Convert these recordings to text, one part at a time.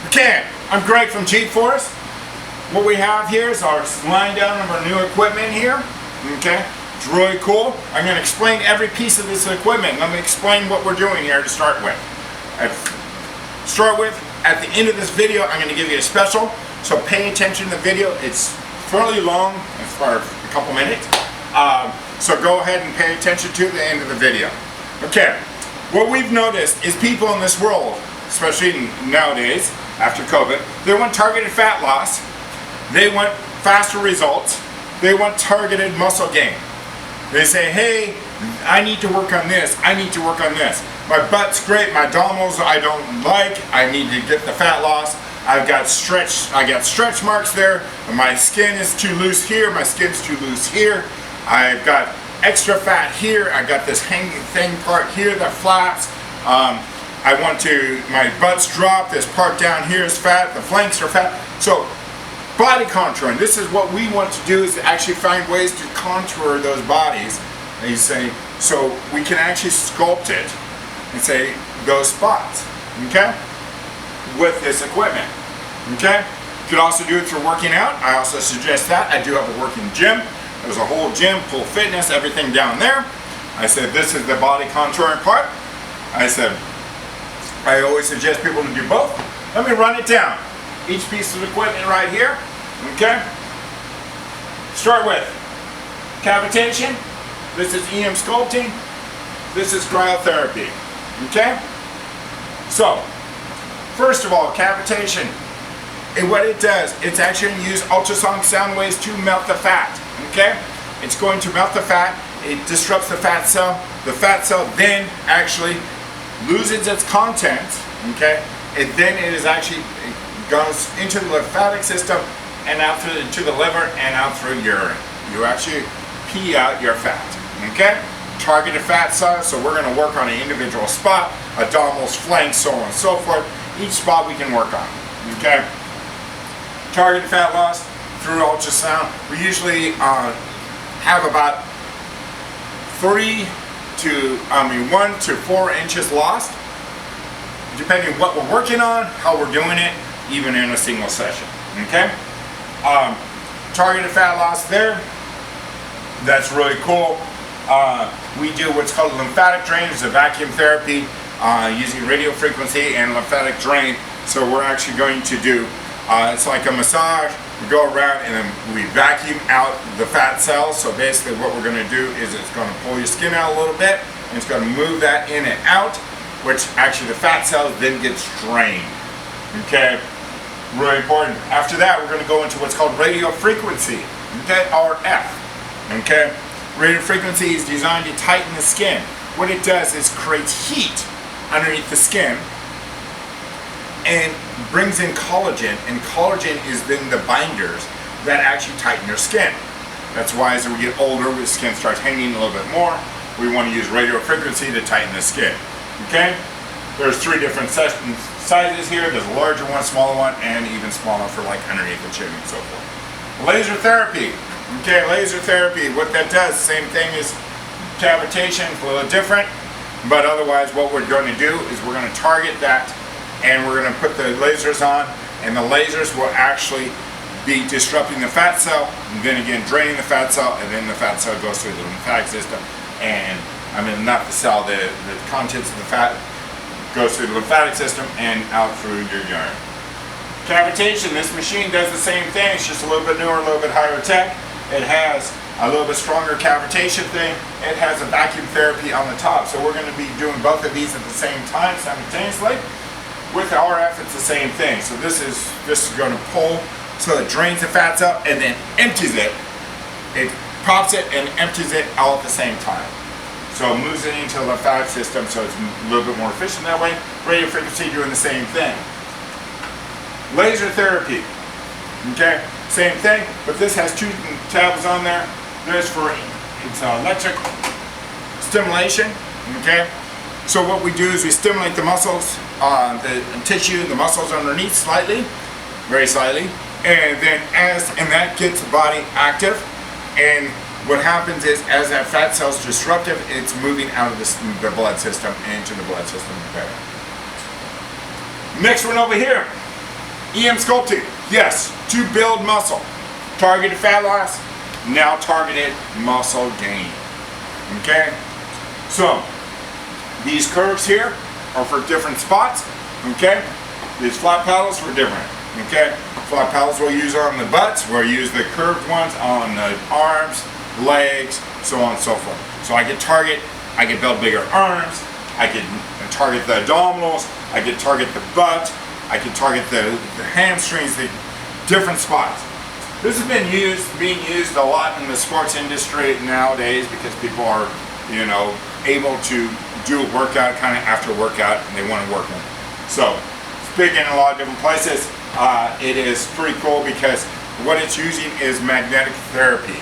Okay, I'm Greg from G-Force. What we have here is our line down of our new equipment here. Okay, it's really cool. I'm going to explain every piece of this equipment. Let me explain what we're doing here to start with. At the end of this video, I'm going to give you a special, so pay attention to the video. It's fairly long, as far as a couple minutes. So go ahead and pay attention to the end of the video. Okay, what we've noticed is people in this world, especially nowadays, after COVID, they want targeted fat loss, they want faster results, they want targeted muscle gain. They say, hey, I need to work on this, I need to work on this. My butt's great, my abdominals I don't like, I need to get the fat loss. I got stretch marks there, my skin is too loose here, my skin's too loose here. I've got extra fat here, I got this hanging thing part here that flaps. My butt's dropped, this part down here is fat, the flanks are fat. So body contouring, this is what we want to do, is to actually find ways to contour those bodies. And you say, so we can actually sculpt it and say those spots, okay, with this equipment, okay. You could also do it through working out. I also suggest that. I do have a working gym. There's a whole gym, full fitness, everything down there. I said this is the body contouring part. I said I always suggest people to do both. Let me run it down. Each piece of equipment right here, okay? Start with cavitation. This is EM-Sculpting. This is cryotherapy, okay? So, first of all, cavitation. And what it does, it's actually going to use ultrasonic sound waves to melt the fat, okay? It's going to melt the fat. It disrupts the fat cell. The fat cell then actually loses its content, okay? And then it goes into the lymphatic system and out to the liver and out through urine. You actually pee out your fat, okay? Targeted fat cells, so we're going to work on an individual spot, abdominals, flanks, so on and so forth. Each spot we can work on, okay? Targeted fat loss through ultrasound. We usually have about 1 to 4 inches lost, depending on what we're working on, how we're doing it, even in a single session, okay? Targeted fat loss there, that's really cool. We do what's called a lymphatic drain. It's a vacuum therapy using radio frequency and lymphatic drain. So we're actually going to do, it's like a massage. We go around and then we vacuum out the fat cells. So basically what we're going to do is it's going to pull your skin out a little bit and it's going to move that in and out, which actually the fat cells then gets drained, okay? Really important. After that, we're going to go into what's called radio frequency, okay, RF, okay? Radio frequency is designed to tighten the skin. What it does is creates heat underneath the skin and brings in collagen, and collagen is then the binders that actually tighten your skin. That's why as we get older, the skin starts hanging a little bit more. We want to use radio frequency to tighten the skin, okay? There's 3 different sizes here. There's a larger one, smaller one, and even smaller for like underneath the chin and so forth. Laser therapy. Okay, laser therapy, what that does, same thing as cavitation, a little different, but otherwise what we're going to do is we're going to target that and we're going to put the lasers on, and the lasers will actually be disrupting the fat cell, and then again draining the fat cell, and then the fat cell goes through the lymphatic system, and not the cell, the contents of the fat goes through the lymphatic system and out through your urine. Cavitation, this machine does the same thing, it's just a little bit newer, a little bit higher tech. It has a little bit stronger cavitation thing. It has a vacuum therapy on the top. So we're going to be doing both of these at the same time simultaneously. With the RF, it's the same thing. So this is going to pull, so it drains the fats up and then empties it. It pops it and empties it all at the same time. So it moves it into the lymphatic system, so it's a little bit more efficient that way. Radio frequency doing the same thing. Laser therapy, okay, same thing, but this has 2 tabs on there. There's for it's electric stimulation, okay. So what we do is we stimulate the muscles, the tissue, the muscles underneath slightly, very slightly, and then that gets the body active. And what happens is, as that fat cell is disruptive, it's moving out of the blood system into the blood system. Okay. Next one over here. EM-Sculpting, yes, to build muscle. Targeted fat loss, now targeted muscle gain. Okay? So, these curves here are for different spots. Okay? These flat paddles for different. Okay? Flat paddles we'll use on the butts, we'll use the curved ones on the arms, legs, so on and so forth. So I can target, I can build bigger arms, I can target the abdominals, I can target the butt, I can target the hamstrings, the different spots. This has been being used a lot in the sports industry nowadays because people are, able to do a workout kind of after workout and they want to work on it. So, it's big in a lot of different places. It is pretty cool because what it's using is magnetic therapy,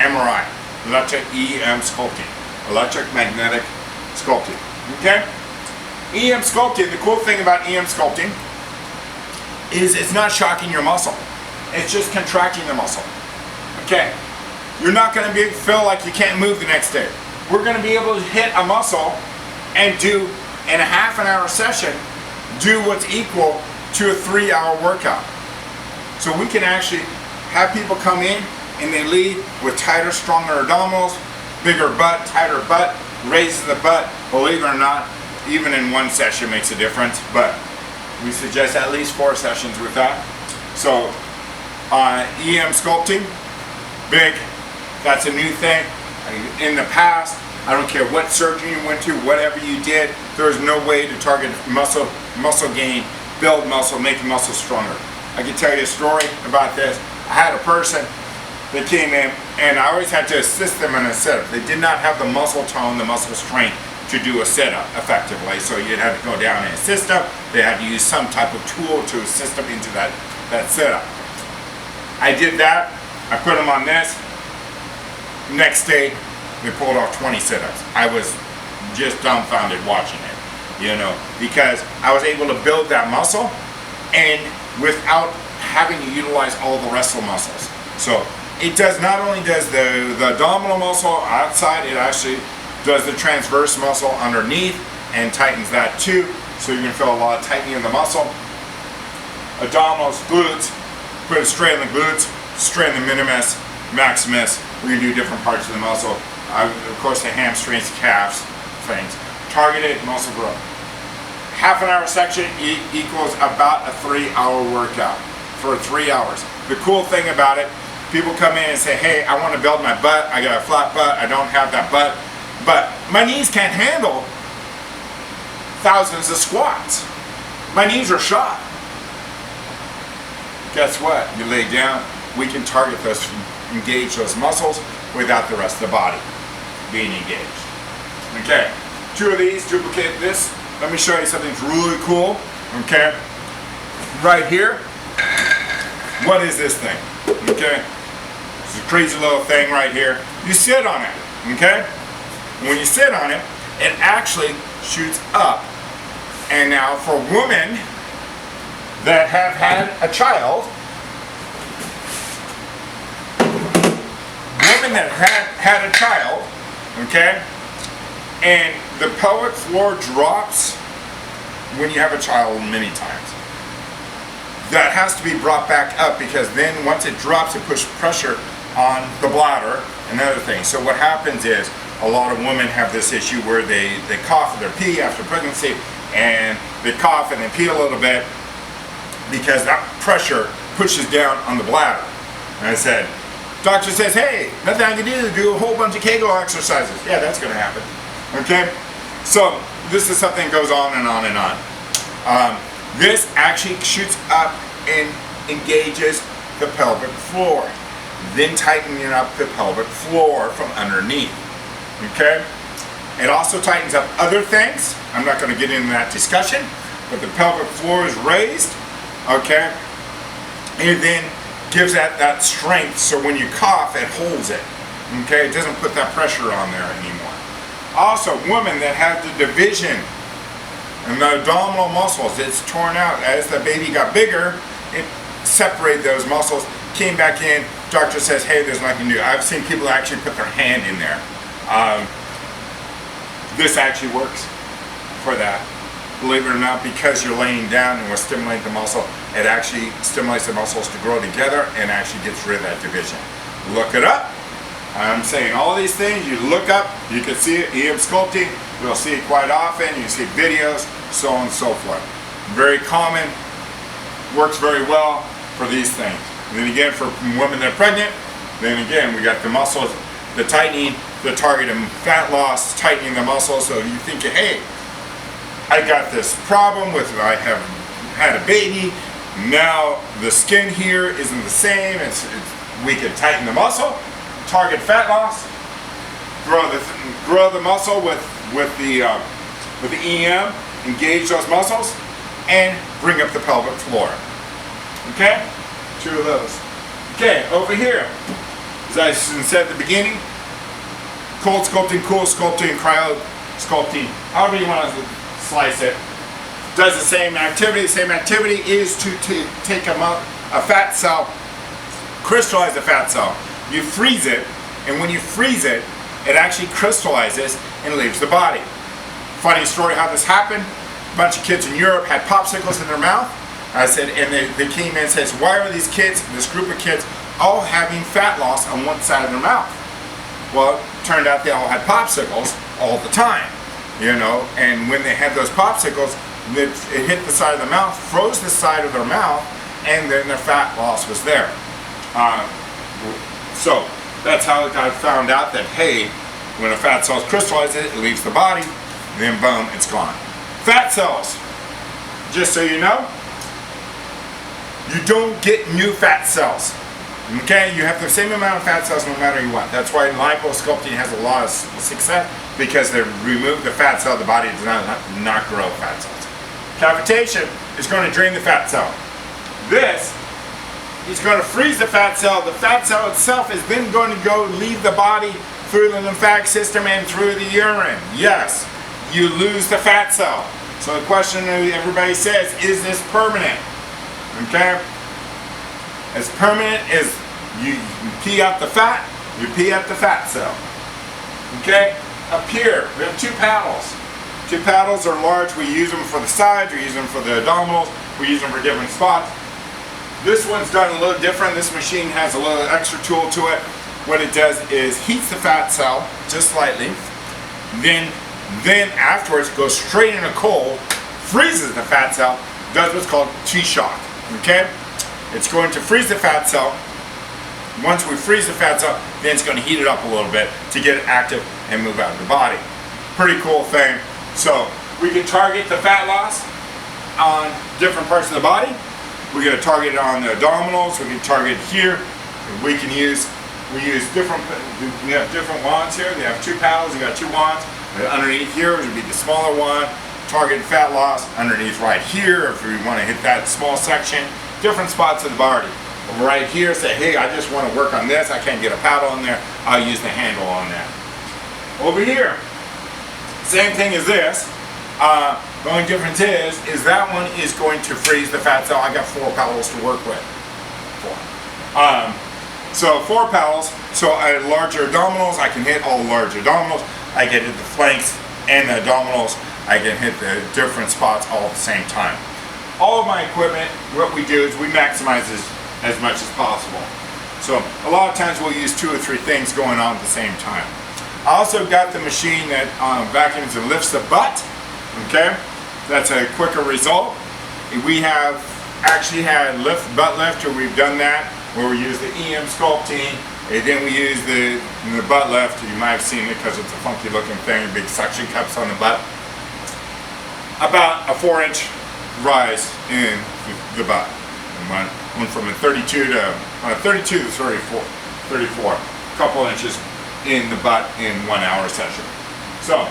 MRI, electric EM-Sculpting, electric magnetic sculpting. Okay? EM-Sculpting, the cool thing about EM-Sculpting is it's not shocking your muscle. It's just contracting the muscle. Okay? You're not going to feel like you can't move the next day. We're going to be able to hit a muscle and do, in a half an hour session, do what's equal to a 3-hour workout. So we can actually have people come in and they leave with tighter, stronger abdominals, bigger butt, tighter butt, raises the butt. Believe it or not, even in one session makes a difference, but we suggest at least 4 sessions with that. So EM-Sculpting, big, that's a new thing. In the past, I don't care what surgery you went to, whatever you did, there was no way to target muscle gain, build muscle, make muscle stronger. I can tell you a story about this. I had a person that came in and I always had to assist them in a sit-up. They did not have the muscle tone, the muscle strength to do a sit-up effectively, so you'd have to go down and assist them. They had to use some type of tool to assist them into that sit-up. I did that, I put them on this. Next day, they pulled off 20 sit-ups. I was just dumbfounded watching it, because I was able to build that muscle and without having to utilize all the rest of the muscles. So it does, not only does the abdominal muscle outside, it actually does the transverse muscle underneath and tightens that too. So you're gonna feel a lot of tightening in the muscle. Abdominals, glutes, put it straight in the glutes, straight in the minimus, maximus. We're gonna do different parts of the muscle. Of course, the hamstrings, calves, things. Targeted muscle growth. Half an hour section equals about a 3-hour workout for 3 hours. The cool thing about it, people come in and say, hey, I want to build my butt. I got a flat butt. I don't have that butt. But my knees can't handle thousands of squats. My knees are shot. Guess what? You lay down, we can target those, engage those muscles without the rest of the body being engaged. Okay, 2 of these, duplicate this. Let me show you something that's really cool. Okay, right here. What is this thing? Okay, it's a crazy little thing right here. You sit on it. Okay, when you sit on it, it actually shoots up. And now for women that have had a child, had a child, okay, and the pelvic floor drops when you have a child many times. That has to be brought back up because then once it drops, it puts pressure on the bladder and other things. So what happens is a lot of women have this issue where they cough or they pee after pregnancy, and they cough and they pee a little bit because that pressure pushes down on the bladder. And I said, doctor says, hey, nothing I can do a whole bunch of Kegel exercises. Yeah, that's going to happen. Okay? So this is something that goes on and on and on. This actually shoots up and engages the pelvic floor, then tightening up the pelvic floor from underneath. Okay? It also tightens up other things. I'm not going to get into that discussion, but the pelvic floor is raised. Okay? And then gives that strength, so when you cough, it holds it. Okay, it doesn't put that pressure on there anymore. Also, women that have the division and the abdominal muscles, it's torn out. As the baby got bigger, it separated those muscles, came back in. Doctor says, hey, there's nothing to do. I've seen people actually put their hand in there. This actually works for that. believe it or not, because you're laying down and we're stimulating the muscle, it actually stimulates the muscles to grow together and actually gets rid of that division. Look it up. I'm saying all these things, you look up, you can see it, EM-Sculpting, you'll see it quite often, you see videos, so on and so forth. Very common, works very well for these things. And then again, for women that are pregnant, then again, we got the muscles, the tightening, the target of fat loss, tightening the muscles, so you think, hey, I got this problem with, I have had a baby, now the skin here isn't the same, we can tighten the muscle, target fat loss, grow the muscle with the EM, engage those muscles, and bring up the pelvic floor. Okay? 2 of those. Okay, over here, as I said at the beginning, cold sculpting, cool sculpting, cryo sculpting, however you want to slice it, does the same activity. The same activity is to take a fat cell, crystallize the fat cell. You freeze it, and when you freeze it, it actually crystallizes and leaves the body. Funny story how this happened. A bunch of kids in Europe had popsicles in their mouth. I said, and they came in and says, why are these kids, this group of kids, all having fat loss on one side of their mouth? Well, it turned out they all had popsicles all the time, you know, and when they had those popsicles, it hit the side of the mouth, froze the side of their mouth, and then their fat loss was there. So that's how I found out that, hey, when a fat cell is crystallized, it leaves the body, then boom, it's gone. Fat cells, just so you know, you don't get new fat cells. Okay, you have the same amount of fat cells no matter what. That's why liposculpting has a lot of success, because they remove the fat cell, the body does not grow fat cells. Cavitation is going to drain the fat cell. This is going to freeze the fat cell. The fat cell itself is then going to go leave the body through the lymphatic system and through the urine. Yes, you lose the fat cell. So the question everybody says, is this permanent? Okay? As permanent as you pee out the fat, you pee out the fat cell. Okay? Up here, we have 2 paddles. 2 paddles are large. We use them for the sides, we use them for the abdominals, we use them for different spots. This one's done a little different. This machine has a little extra tool to it. What it does is heats the fat cell just slightly, then afterwards goes straight into cold, freezes the fat cell, does what's called T-shock. Okay? It's going to freeze the fat cell. Once we freeze the fat cell, then it's going to heat it up a little bit to get it active and move out of the body. Pretty cool thing. So we can target the fat loss on different parts of the body. We're going to target it on the abdominals. We can target it here. We use different. We have different wands here. They have 2 paddles. You got 2 wands. Underneath here would be the smaller one. Target fat loss underneath right here. If we want to hit that small section, different spots of the body. Right here, say, hey, I just want to work on this. I can't get a paddle in there. I'll use the handle on that. Over here, same thing as this. The only difference is that one is going to freeze the fat cell. I got 4 paddles to work with. 4. So 4 paddles. So I larger abdominals. I can hit all the large abdominals. I can hit the flanks and the abdominals. I can hit the different spots all at the same time. All of my equipment, what we do is we maximize this as much as possible. So a lot of times we'll use 2 or 3 things going on at the same time. I also got the machine that vacuums and lifts the butt. Okay, that's a quicker result. We have actually had butt lift, or we've done that, where we use the EM-Sculpting, and then we use the butt lift. You might have seen it because it's a funky looking thing, big suction cups on the butt. About a 4-inch rise in the butt. Went from a 32 to 34, a couple inches in the butt in 1 hour session. So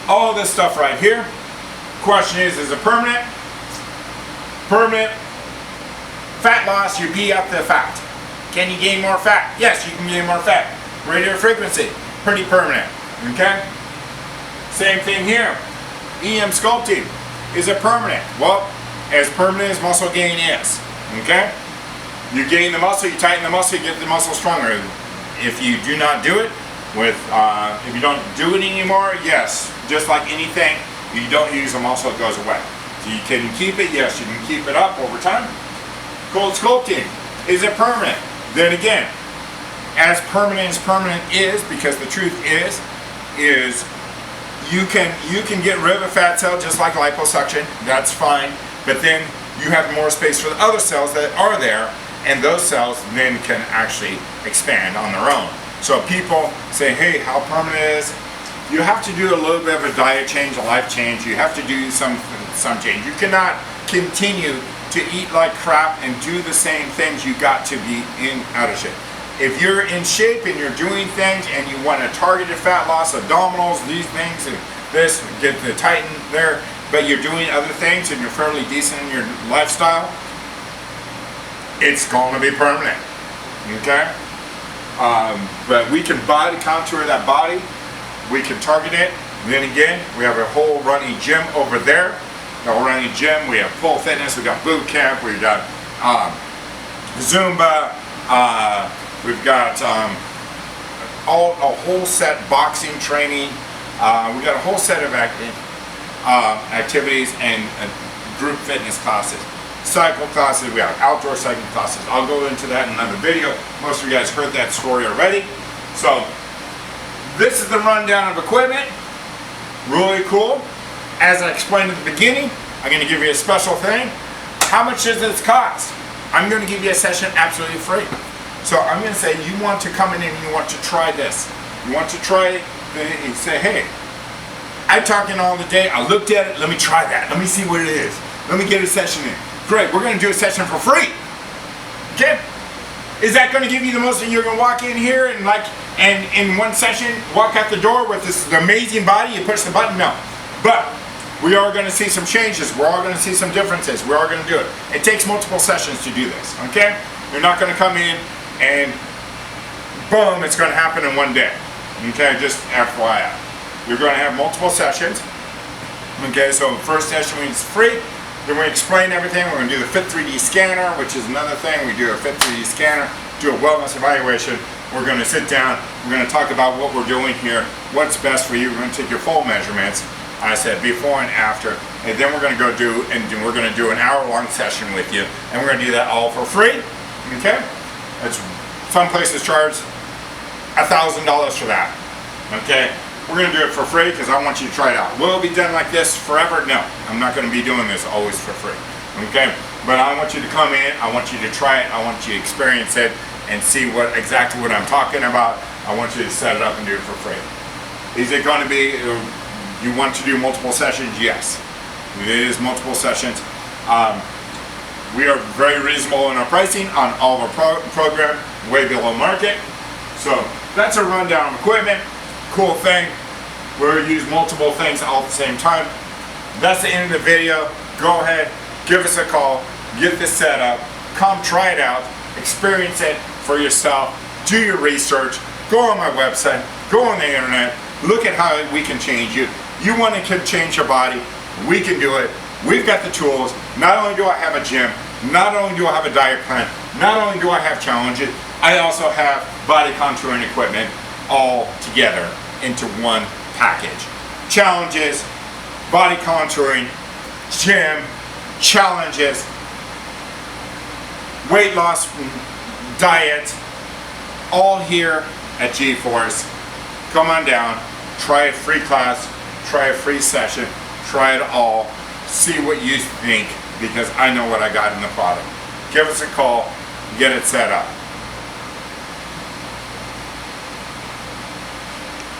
all this stuff right here. Question is it permanent? Permanent. Fat loss, you pee out the fat. Can you gain more fat? Yes, you can gain more fat. Radio frequency, pretty permanent. Okay? Same thing here. EM-Sculpting. Is it permanent? Well, as permanent as muscle gain is. Okay? You gain the muscle, you tighten the muscle, you get the muscle stronger. If you do not do it, if you don't do it anymore, yes, just like anything, You don't use them, also it goes away. So you can keep it, yes, you can keep it up over time. Cold sculpting, is it permanent? Then again, as permanent is, because the truth is you can get rid of a fat cell just like liposuction, that's fine, but then you have more space for the other cells that are there, and those cells then can actually expand on their own. So people say, hey, how permanent is? You have to do a little bit of a diet change, a life change. You have to do some change. You cannot continue to eat like crap and do the same things. You got to be out of shape. If you're in shape and you're doing things and you want a targeted fat loss, abdominals, these things, and this, get the tighten there, but you're doing other things and you're fairly decent in your lifestyle, it's going to be permanent, okay? But we can body contour that body, we can target it. Then again, we have a whole running gym over there. The whole running gym, we have full fitness, we got boot camp, we've got Zumba, we've got a whole set boxing training. We got a whole set of activities and group fitness classes. Cycle classes, we have outdoor cycling classes. I'll go into that in another video. Most of you guys heard that story already. So this is the rundown of equipment. Really cool. As I explained at the beginning, I'm going to give you a special thing. How much does this cost? I'm going to give you a session absolutely free. So I'm going to say you want to come in and you want to try this. You want to try it and say, hey, I'm talking all the day. I looked at it. Let me try that. Let me see what it is. Let me get a session in. Great. We're going to do a session for free. Okay? Is that going to give you the most? You're going to walk in here and in one session walk out the door with this amazing body. You push the button. No. But we are going to see some changes. We're all going to see some differences. We're all going to do it. It takes multiple sessions to do this. Okay? You're not going to come in and boom, it's going to happen in one day. Okay? Just FYI. You're going to have multiple sessions. Okay, so first session is free. Then we explain everything. We're going to do the Fit 3D scanner, which is another thing. We do a Fit 3D scanner, do a wellness evaluation. We're going to sit down. We're going to talk about what we're doing here, what's best for you. We're going to take your full measurements. I said before and after. And then we're going to go we're going to do an hour-long session with you. And we're going to do that all for free. Okay? Some places charge $1,000 for that. Okay? We're going to do it for free because I want you to try it out. Will it be done like this forever? No. I'm not going to be doing this always for free. Okay? But I want you to come in. I want you to try it. I want you to experience it and see exactly what I'm talking about. I want you to set it up and do it for free. Is it going to be, you want to do multiple sessions? Yes. It is multiple sessions. We are very reasonable in our pricing on all of our program, way below market. So that's a rundown of equipment. Cool thing. We'll use multiple things all at the same time. That's the end of the video. Go ahead, give us a call, get this set up, come try it out, experience it for yourself, do your research, go on my website, go on the internet, look at how we can change you. You want to change your body, we can do it. We've got the tools. Not only do I have a gym, not only do I have a diet plan, not only do I have challenges, I also have body contouring equipment all together into one package. Challenges, body contouring, gym, challenges, weight loss, diet, all here at G-Force. Come on down, try a free class, try a free session, try it all, see what you think, because I know what I got in the product. Give us a call, get it set up.